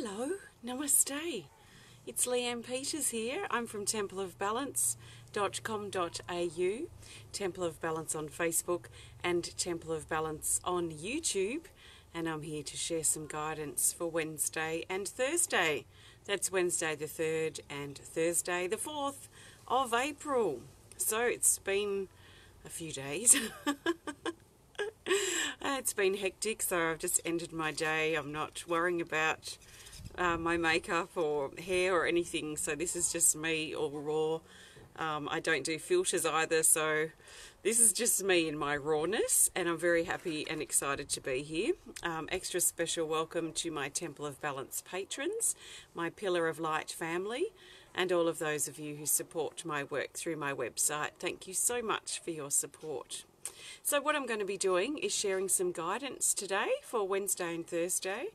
Hello, namaste. It's Leanne Peters here. I'm from templeofbalance.com.au, Temple of Balance on Facebook and Temple of Balance on YouTube, and I'm here to share some guidance for Wednesday and Thursday. That's Wednesday the 3rd and Thursday the 4th of April. So it's been a few days. It's been hectic, so I've just ended my day. I'm not worrying about my makeup or hair or anything, so this is just me all raw. I don't do filters either, so this is just me in my rawness, and I'm very happy and excited to be here. Extra special welcome to my Temple of Balance patrons, my Pillar of Light family, and all of those of you who support my work through my website. Thank you so much for your support. So what I'm going to be doing is sharing some guidance today for Wednesday and Thursday.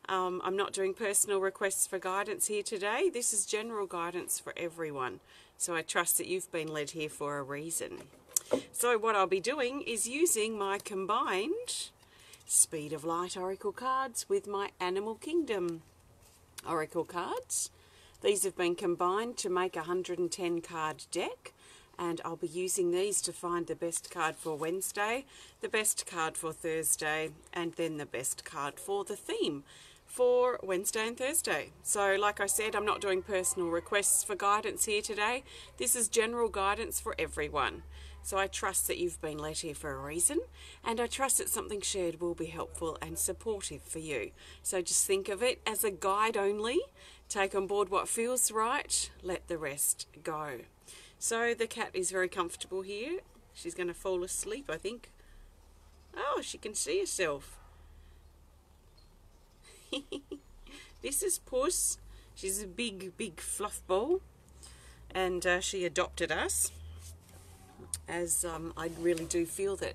I'm not doing personal requests for guidance here today. This is general guidance for everyone. So I trust that you've been led here for a reason. So what I'll be doing is using my combined Speed of Light Oracle cards with my Animal Kingdom Oracle cards. These have been combined to make a 110 card deck. And I'll be using these to find the best card for Wednesday, the best card for Thursday, and then the best card for the theme for Wednesday and Thursday. So like I said, I'm not doing personal requests for guidance here today. This is general guidance for everyone. So I trust that you've been led here for a reason, and I trust that something shared will be helpful and supportive for you. So just think of it as a guide only. Take on board what feels right, let the rest go. So the cat is very comfortable here. She's going to fall asleep, I think. Oh, she can see herself. This is Puss. She's a big fluff ball, and she adopted us, as I really do feel that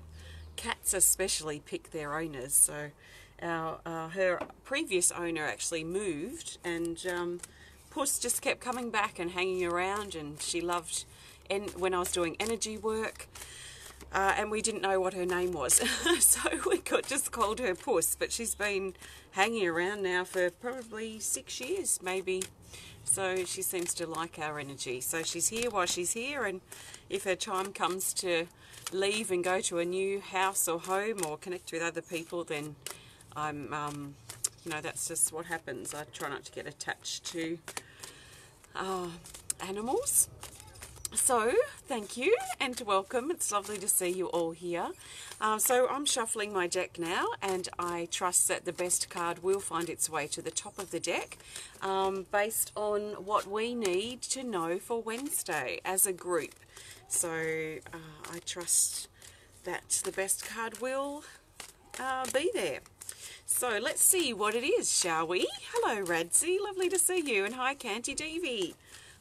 cats especially pick their owners. So her previous owner actually moved, and Puss just kept coming back and hanging around, and she loved when I was doing energy work, and we didn't know what her name was. So we just called her Puss, but she's been hanging around now for probably 6 years maybe. So she seems to like our energy. So she's here while she's here, and if her time comes to leave and go to a new house or home or connect with other people, then I'm you know, that's just what happens. I try not to get attached to animals. So, thank you and welcome. It's lovely to see you all here. So I'm shuffling my deck now, and I trust that the best card will find its way to the top of the deck based on what we need to know for Wednesday as a group. So I trust that the best card will be there. So let's see what it is, shall we? Hello, Radzi. Lovely to see you. And hi, Canty Devi.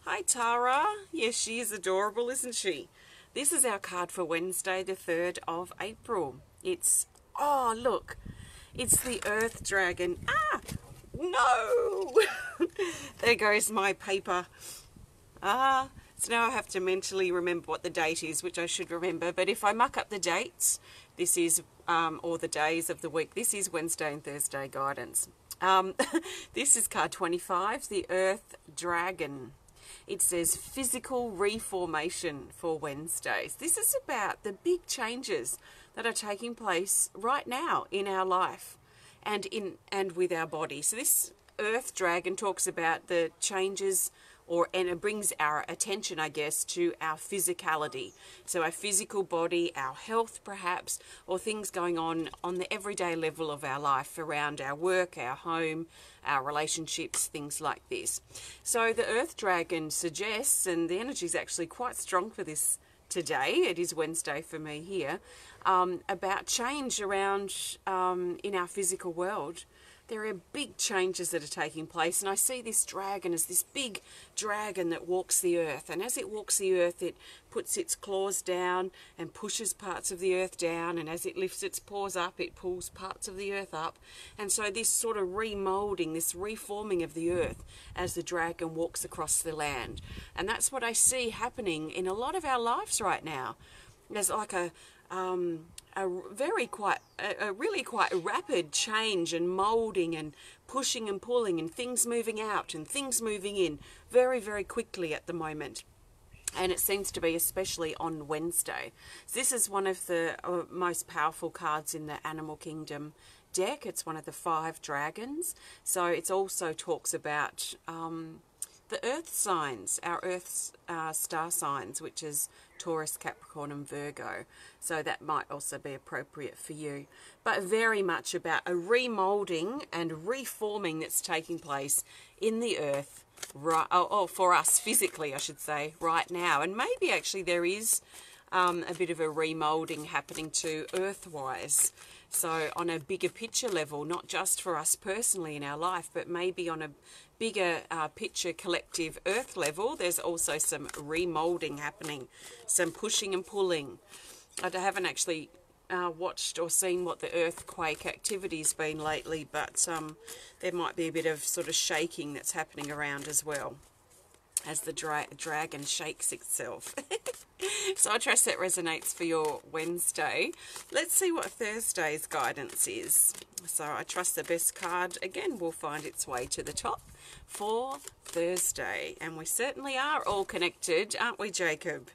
Hi, Tara. Yes, she is adorable, isn't she? This is our card for Wednesday, the 3rd of April. It's, oh, look. It's the Earth Dragon. Ah, no. There goes my paper. So now I have to mentally remember what the date is, which I should remember. But if I muck up the dates, this is, or the days of the week, this is Wednesday and Thursday guidance. This is card 25, the Earth Dragon. It says physical reformation for Wednesdays. This is about the big changes that are taking place right now in our life and with our body. So this Earth Dragon talks about the changes, and it brings our attention, I guess, to our physicality. So our physical body, our health perhaps, or things going on the everyday level of our life around our work, our home, our relationships, things like this. So the Earth Dragon suggests, and the energy is actually quite strong for this today, it is Wednesday for me here, about change around in our physical world. There are big changes that are taking place, and I see this dragon as this big dragon that walks the earth, and as it walks the earth it puts its claws down and pushes parts of the earth down, and as it lifts its paws up it pulls parts of the earth up, and so this sort of remoulding, this reforming of the earth as the dragon walks across the land. And that's what I see happening in a lot of our lives right now. There's like a really quite rapid change and moulding and pushing and pulling and things moving out and things moving in very, very quickly at the moment. And it seems to be especially on Wednesday. This is one of the most powerful cards in the Animal Kingdom deck. It's one of the 5 dragons. So it also talks about the earth signs, our earth's star signs, which is Taurus, Capricorn and Virgo. So that might also be appropriate for you. But very much about a remoulding and reforming that's taking place in the earth, right, for us physically, I should say, right now. And maybe actually there is a bit of a remoulding happening too, earth-wise. So on a bigger picture level, not just for us personally in our life, but maybe on a bigger picture collective earth level, there's also some remoulding happening, some pushing and pulling. I haven't actually watched or seen what the earthquake activity's been lately, but there might be a bit of sort of shaking that's happening around as well as the dragon shakes itself. So I trust that resonates for your Wednesday. Let's see what Thursday's guidance is. So I trust the best card, again, will find its way to the top for Thursday. And we certainly are all connected, aren't we, Jacob?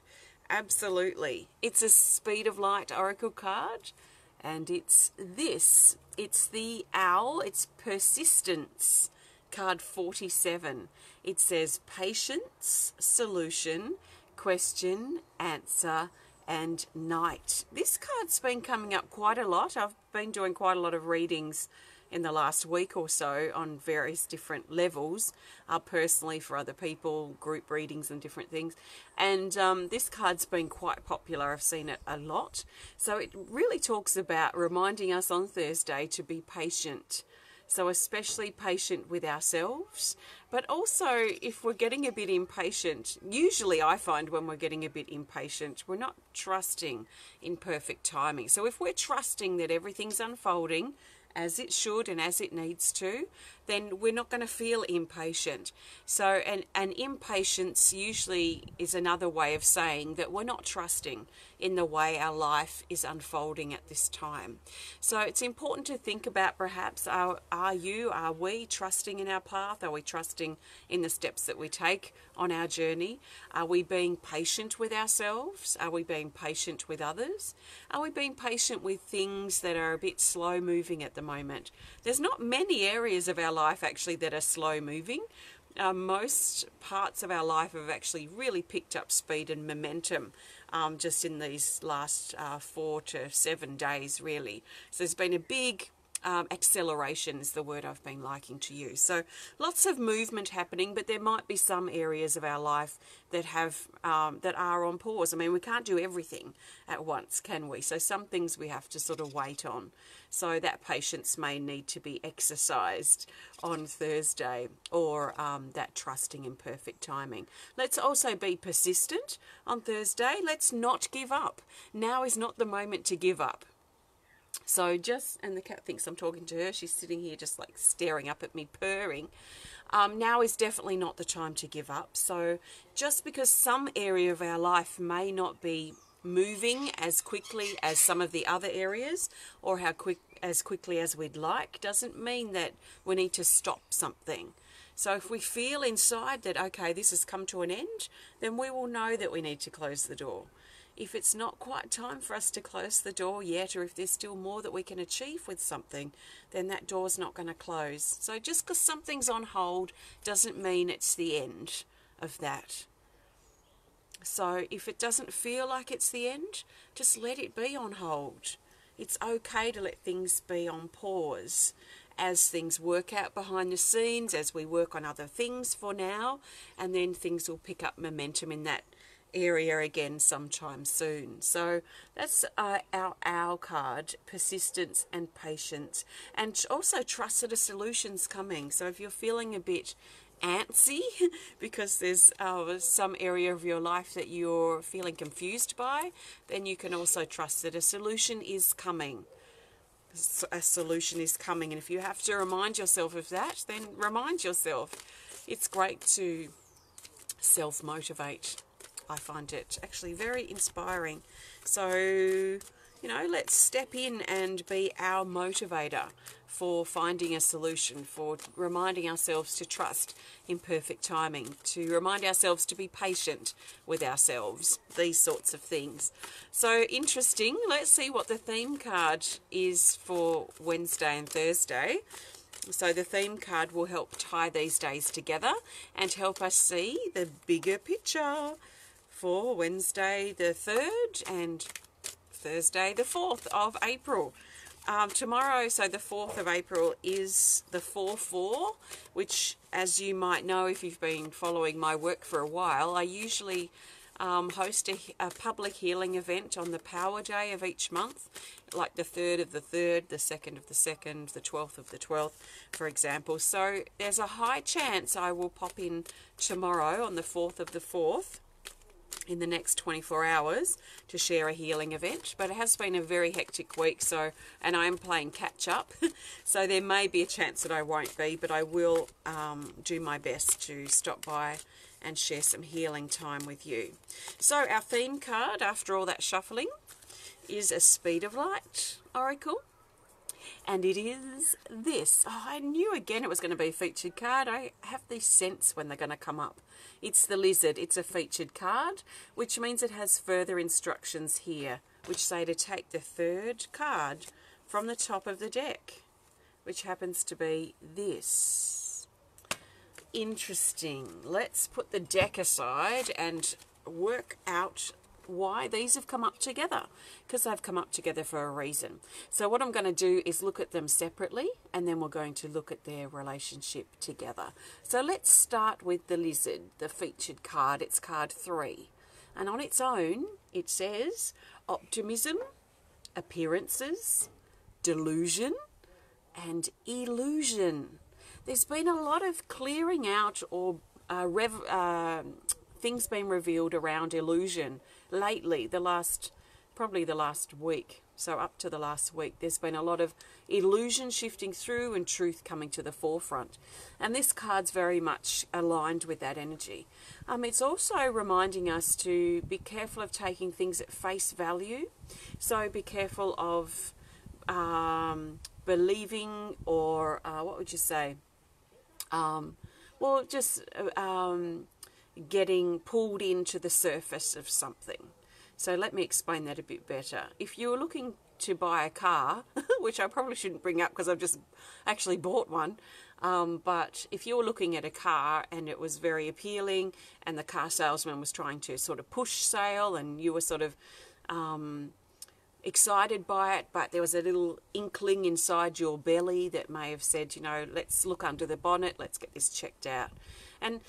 Absolutely. It's a Speed of Light Oracle card. And it's this. It's the Owl. It's Persistence. Card 47. It says patience, solution, question, answer, and night. This card's been coming up quite a lot. I've been doing quite a lot of readings in the last week or so on various different levels, personally for other people, group readings and different things. And this card's been quite popular. I've seen it a lot. So it really talks about reminding us on Thursday to be patient. So especially patient with ourselves, but also if we're getting a bit impatient, usually I find when we're getting a bit impatient, we're not trusting in perfect timing. So if we're trusting that everything's unfolding as it should and as it needs to, then we're not going to feel impatient. So and impatience usually is another way of saying that we're not trusting in the way our life is unfolding at this time. So it's important to think about perhaps, are we trusting in our path? Are we trusting in the steps that we take on our journey? Are we being patient with ourselves? Are we being patient with others? Are we being patient with things that are a bit slow moving at the moment? There's not many areas of our life actually that are slow moving. Most parts of our life have actually really picked up speed and momentum just in these last 4 to 7 days, really. So there's been a big acceleration is the word I've been liking to use. So lots of movement happening, but there might be some areas of our life that have that are on pause. I mean, we can't do everything at once, can we? So some things we have to sort of wait on. So that patience may need to be exercised on Thursday, or that trusting in perfect timing. Let's also be persistent on Thursday. Let's not give up. Now is not the moment to give up. So and the cat thinks I'm talking to her. She's sitting here just like staring up at me, purring. Now is definitely not the time to give up. So just because some area of our life may not be moving as quickly as some of the other areas, or as quickly as we'd like, doesn't mean that we need to stop something. So if we feel inside that, okay, this has come to an end, then we will know that we need to close the door. If it's not quite time for us to close the door yet, or if there's still more that we can achieve with something, then that door's not going to close. So just because something's on hold doesn't mean it's the end of that. So if it doesn't feel like it's the end, just let it be on hold. It's okay to let things be on pause as things work out behind the scenes, as we work on other things for now, and then things will pick up momentum in that area again sometime soon. So that's our Owl card, persistence and patience, and also trust that a solution's coming. So if you're feeling a bit antsy because there's some area of your life that you're feeling confused by, then you can also trust that a solution is coming. A solution is coming, and if you have to remind yourself of that, then remind yourself. It's great to self-motivate. I find it actually very inspiring. So, you know, let's step in and be our motivator for finding a solution, for reminding ourselves to trust in perfect timing, to remind ourselves to be patient with ourselves, these sorts of things. So interesting. Let's see what the theme card is for Wednesday and Thursday. So the theme card will help tie these days together and help us see the bigger picture for Wednesday the 3rd and Thursday the 4th of April. Tomorrow, so the 4th of April, is the 4-4, which, as you might know if you've been following my work for a while, I usually host a public healing event on the power day of each month, like the 3rd of the 3rd, the 2nd of the 2nd, the 12th of the 12th, for example. So there's a high chance I will pop in tomorrow on the 4th of the 4th in the next 24 hours to share a healing event, but it has been a very hectic week, so, and I am playing catch up, so there may be a chance that I won't be, but I will do my best to stop by and share some healing time with you. So our theme card, after all that shuffling, is a Speed of Light Oracle. And it is this. Oh, I knew again it was going to be a featured card. I have this sense when they're going to come up. It's the Lizard. It's a featured card, which means it has further instructions here, which say to take the 3rd card from the top of the deck, which happens to be this. Interesting. Let's put the deck aside and work out why these have come up together, because they've come up together for a reason. So what I'm going to do is look at them separately, and then we're going to look at their relationship together. So let's start with the Lizard, the featured card. It's card 3, and on its own it says optimism, appearances, delusion, and illusion. There's been a lot of clearing out or things being revealed around illusion lately, probably the last week. So up to the last week, there's been a lot of illusion shifting through and truth coming to the forefront. And this card's very much aligned with that energy. It's also reminding us to be careful of taking things at face value. So be careful of believing, or what would you say? Getting pulled into the surface of something. So let me explain that a bit better. If you're looking to buy a car, which I probably shouldn't bring up because I've just actually bought one, but if you're looking at a car and it was very appealing and the car salesman was trying to sort of push sale and you were sort of excited by it, but there was a little inkling inside your belly that may have said, you know, let's look under the bonnet, let's get this checked out. And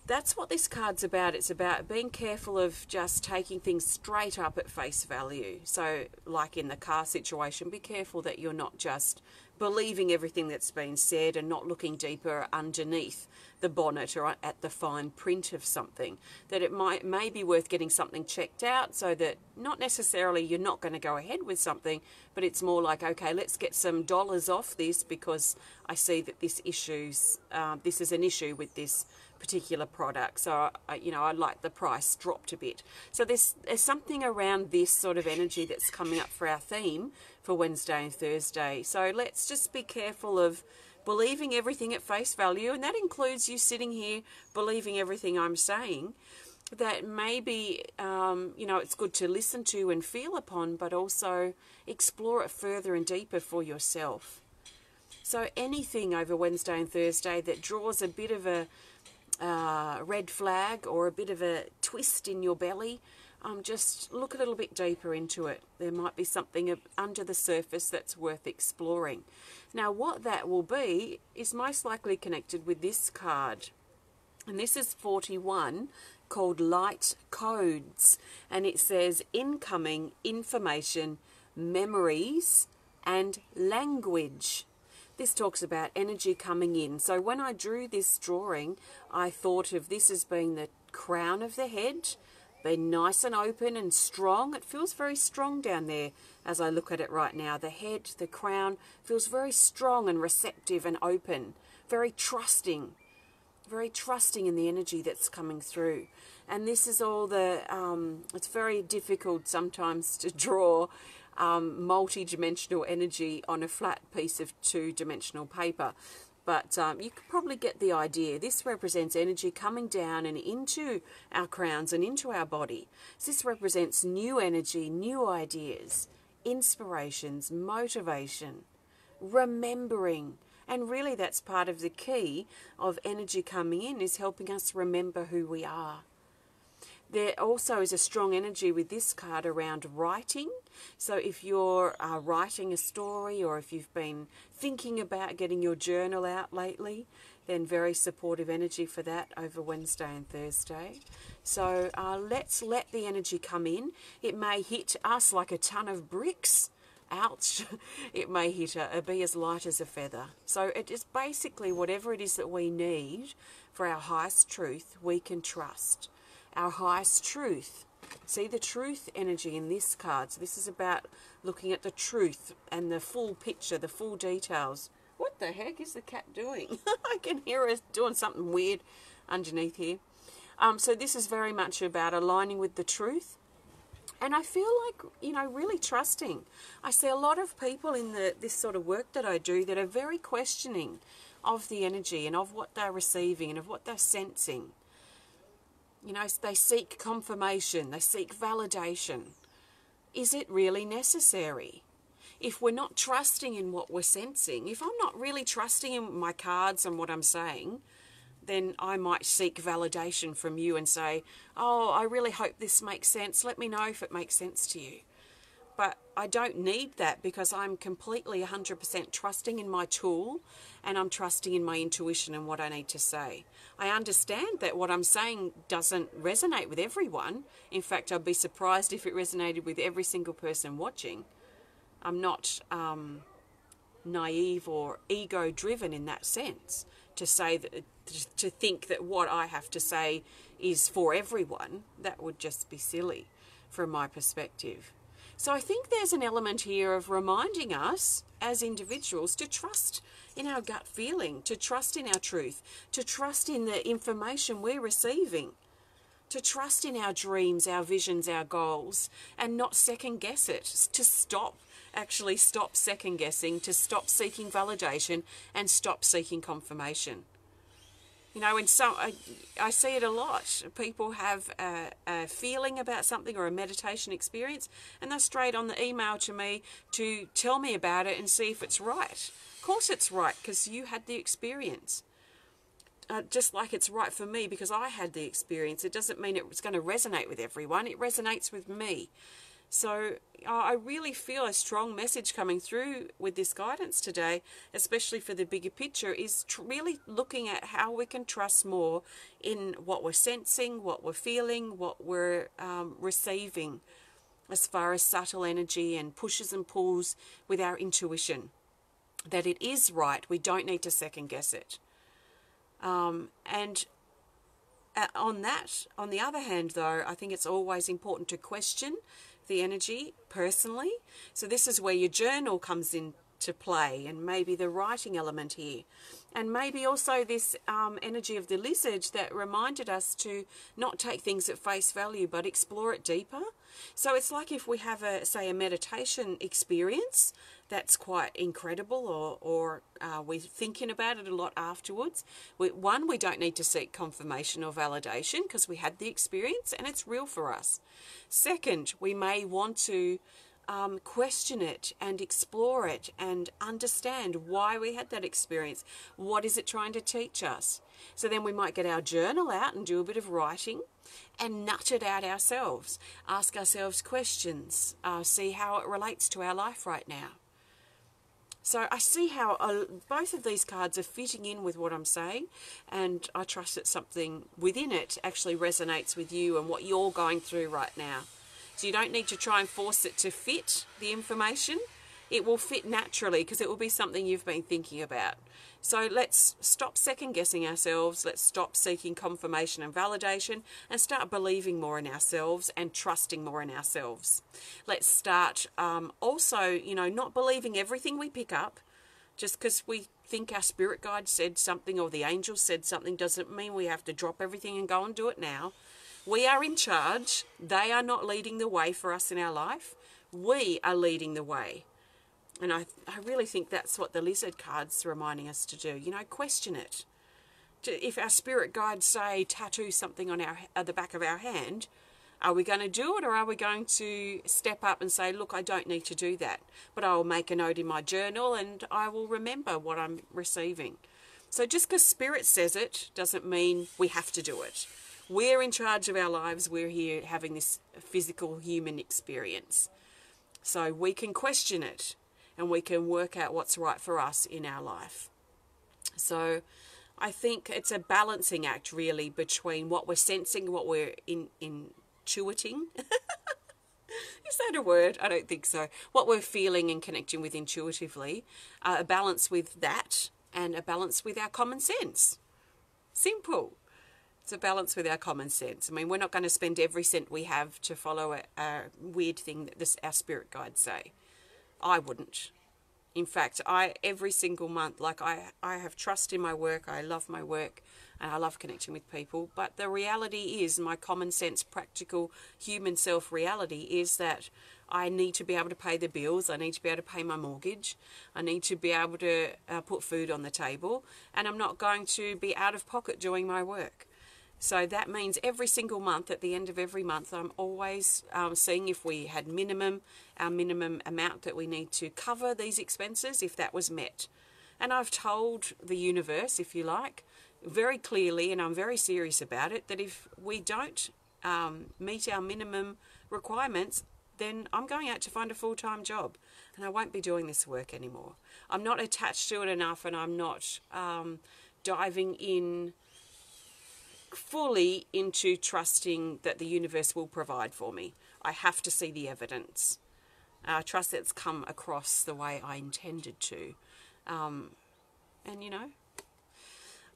that's what this card's about. It's about being careful of just taking things straight up at face value. So like in the car situation, be careful that you're not just believing everything that's been said and not looking deeper underneath the bonnet or at the fine print of something. That it may be worth getting something checked out, so that not necessarily you're not going to go ahead with something, but it's more like, okay, let's get some dollars off this because I see that this is an issue with this particular product, so I'd like the price dropped a bit. So there's something around this sort of energy that's coming up for our theme for Wednesday and Thursday. So let's just be careful of believing everything at face value, and that includes you sitting here believing everything I'm saying. That maybe it's good to listen to and feel upon, but also explore it further and deeper for yourself. So anything over Wednesday and Thursday that draws a bit of a red flag or a bit of a twist in your belly, just look a little bit deeper into it. There might be something under the surface that's worth exploring. Now what that will be is most likely connected with this card, and this is 41, called Light Codes, and it says incoming information, memories and language. This talks about energy coming in. So when I drew this drawing, I thought of this as being the crown of the head, being nice and open and strong. It feels very strong down there as I look at it right now. The head, the crown, feels very strong and receptive and open, very trusting in the energy that's coming through. And this is all it's very difficult sometimes to draw multi-dimensional energy on a flat piece of two-dimensional paper. But you can probably get the idea. This represents energy coming down and into our crowns and into our body. So this represents new energy, new ideas, inspirations, motivation, remembering. And really that's part of the key of energy coming in, is helping us remember who we are. There also is a strong energy with this card around writing. So if you're writing a story, or if you've been thinking about getting your journal out lately, then very supportive energy for that over Wednesday and Thursday. So let's let the energy come in. It may hit us like a ton of bricks. Ouch. It may be as light as a feather. So it is basically whatever it is that we need for our highest truth, we can trust. Our highest truth. See the truth energy in this card. So this is about looking at the truth and the full picture, the full details. What the heck is the cat doing? I can hear her doing something weird underneath here. So this is very much about aligning with the truth. And I feel like, really trusting. I see a lot of people in this sort of work that I do that are very questioning of the energy and of what they're receiving and of what they're sensing. They seek confirmation, they seek validation. Is it really necessary? If we're not trusting in what we're sensing, if I'm not really trusting in my cards and what I'm saying, then I might seek validation from you and say, oh, I really hope this makes sense. Let me know if it makes sense to you. But I don't need that, because I'm completely 100% trusting in my tool, and I'm trusting in my intuition and what I need to say. I understand that what I'm saying doesn't resonate with everyone. In fact, I'd be surprised if it resonated with every single person watching. I'm not naive or ego-driven in that sense to say that, to think that what I have to say is for everyone. That would just be silly from my perspective. So I think there's an element here of reminding us as individuals to trust in our gut feeling, to trust in our truth, to trust in the information we're receiving, to trust in our dreams, our visions, our goals, and not second guess it, to stop second guessing, to stop seeking validation and stop seeking confirmation. And so I see it a lot. People have a feeling about something or a meditation experience, and they're straight on the email to me to tell me about it and see if it's right. Of course it's right, because you had the experience. Just like it's right for me because I had the experience. It doesn't mean it's going to resonate with everyone. It resonates with me. So I really feel a strong message coming through with this guidance today, especially for the bigger picture, is really looking at how we can trust more in what we're sensing, what we're feeling, what we're receiving, as far as subtle energy and pushes and pulls with our intuition. That it is right. We don't need to second guess it. On the other hand, though, I think it's always important to question the energy personally. So this is where your journal comes into play, and maybe the writing element here, and maybe also this energy of the lizard that reminded us to not take things at face value but explore it deeper. So it's like if we have a meditation experience that's quite incredible, or we're thinking about it a lot afterwards. We don't need to seek confirmation or validation because we had the experience and it's real for us. Second, we may want to question it and explore it and understand why we had that experience. What is it trying to teach us? So then we might get our journal out and do a bit of writing and nut it out ourselves. Ask ourselves questions, see how it relates to our life right now. So I see how both of these cards are fitting in with what I'm saying, and I trust that something within it actually resonates with you and what you're going through right now. So you don't need to try and force it to fit the information. It will fit naturally because it will be something you've been thinking about. So let's stop second guessing ourselves. Let's stop seeking confirmation and validation and start believing more in ourselves and trusting more in ourselves. Let's start also, not believing everything we pick up. Just because we think our spirit guide said something or the angels said something doesn't mean we have to drop everything and go and do it now. We are in charge. They are not leading the way for us in our life. we are leading the way. And I really think that's what the lizard card's reminding us to do. You know, question it. If our spirit guides say tattoo something on the back of our hand, are we going to do it, or are we going to step up and say, look, I don't need to do that, but I will make a note in my journal and I will remember what I'm receiving. So just because spirit says it doesn't mean we have to do it. We're in charge of our lives. We're here having this physical human experience. So we can question it and we can work out what's right for us in our life. So I think it's a balancing act really between what we're sensing, what we're intuiting. Is that a word? I don't think so. What we're feeling and connecting with intuitively, a balance with that and a balance with our common sense. Simple. It's a balance with our common sense. I mean, we're not going to spend every cent we have to follow a weird thing that our spirit guides say. I wouldn't. In fact, every single month, like I have trust in my work, I love my work, and I love connecting with people. But the reality is, my common sense, practical, human self reality is that I need to be able to pay the bills. I need to be able to pay my mortgage. I need to be able to put food on the table. And I'm not going to be out of pocket doing my work. So that means every single month, at the end of every month, I'm always seeing if we had our minimum amount that we need to cover these expenses, if that was met. And I've told the universe, if you like, very clearly, and I'm very serious about it, that if we don't meet our minimum requirements, then I'm going out to find a full-time job and I won't be doing this work anymore. I'm not attached to it enough, and I'm not diving in fully into trusting that the universe will provide for me. I have to see the evidence. I trust that's come across the way I intended to. And you know,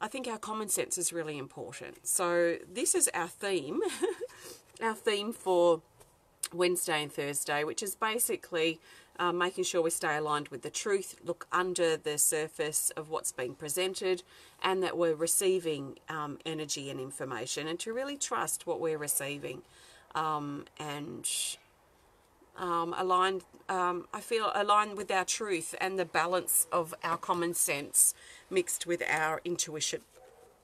I think our common sense is really important. So this is our theme, our theme for Wednesday and Thursday, which is basically making sure we stay aligned with the truth, look under the surface of what's being presented, and that we're receiving energy and information, and to really trust what we're receiving, and aligned. I feel aligned with our truth and the balance of our common sense mixed with our intuition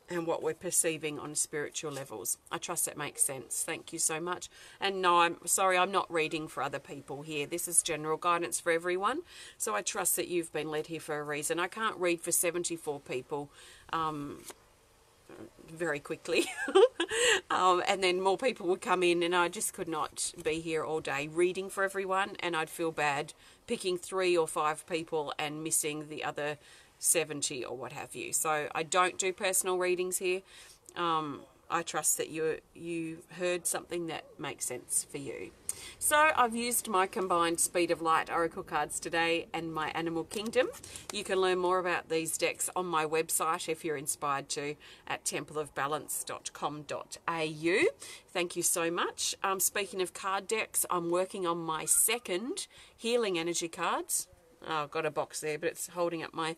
and what we're perceiving on spiritual levels. I trust that makes sense. Thank you so much. And no, I'm sorry, I'm not reading for other people here. This is general guidance for everyone. So I trust that you've been led here for a reason. I can't read for 74 people very quickly. And then more people would come in, and I just could not be here all day reading for everyone, and I'd feel bad picking 3 or 5 people and missing the other 70 or what have you. So I don't do personal readings here. I trust that you heard something that makes sense for you. So I've used my combined Speed of Light Oracle cards today and my Animal Kingdom. You can learn more about these decks on my website if you're inspired to, at templeofbalance.com.au. Thank you so much. Speaking of card decks, I'm working on my second Healing Energy cards. Oh, I've got a box there, but it's holding up my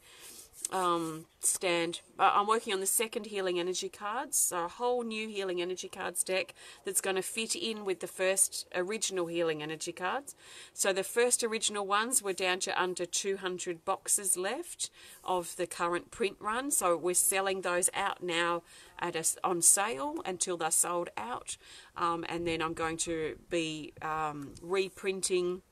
stand. I'm working on the second Healing Energy cards, so a whole new Healing Energy cards deck that's going to fit in with the first original Healing Energy cards. So the first original ones were down to under 200 boxes left of the current print run, so we're selling those out now on sale until they're sold out, and then I'm going to be reprinting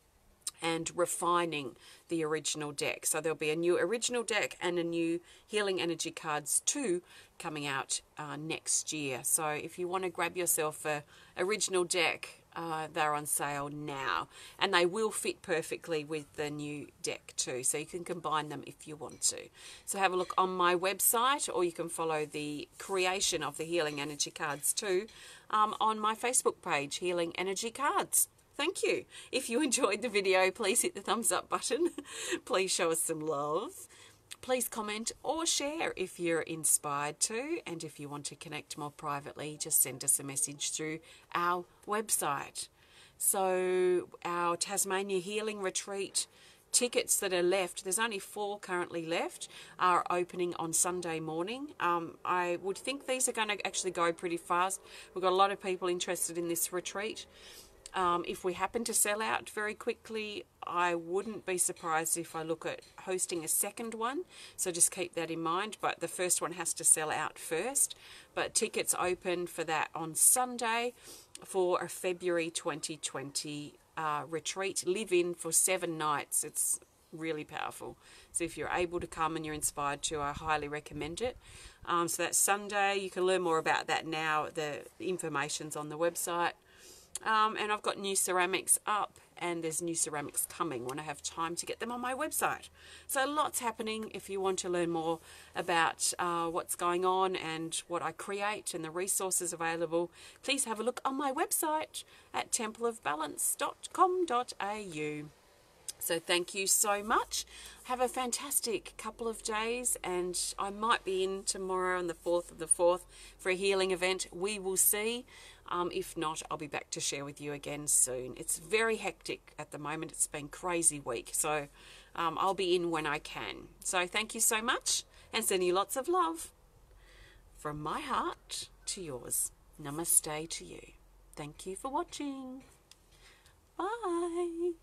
and refining the original deck. So there'll be a new original deck and a new Healing Energy cards 2 coming out next year. So if you want to grab yourself a original deck, they're on sale now, and they will fit perfectly with the new deck too, so you can combine them if you want to. So have a look on my website, or you can follow the creation of the Healing Energy cards too on my Facebook page, Healing Energy Cards. Thank you. If you enjoyed the video, please hit the thumbs up button. Please show us some love. Please comment or share if you're inspired to. And if you want to connect more privately, just send us a message through our website. So our Tasmania Healing Retreat tickets that are left, there's only 4 currently left, are opening on Sunday morning. I would think these are going to actually go pretty fast. We've got a lot of people interested in this retreat. If we happen to sell out very quickly, I wouldn't be surprised if I look at hosting a second one. So just keep that in mind. But the first one has to sell out first. But tickets open for that on Sunday for a February 2020 retreat. Live in for 7 nights. It's really powerful. So if you're able to come and you're inspired to, I highly recommend it. So that's Sunday. You can learn more about that now. The information's on the website. And I've got new ceramics up, and there's new ceramics coming when I have time to get them on my website. So lots happening. If you want to learn more about what's going on and what I create and the resources available, please have a look on my website at templeofbalance.com.au. So thank you so much. Have a fantastic couple of days, and I might be in tomorrow on the 4th of the 4th for a healing event. We will see. If not, I'll be back to share with you again soon. It's very hectic at the moment. It's been a crazy week. So I'll be in when I can. So thank you so much, and sending you lots of love from my heart to yours. Namaste to you. Thank you for watching. Bye.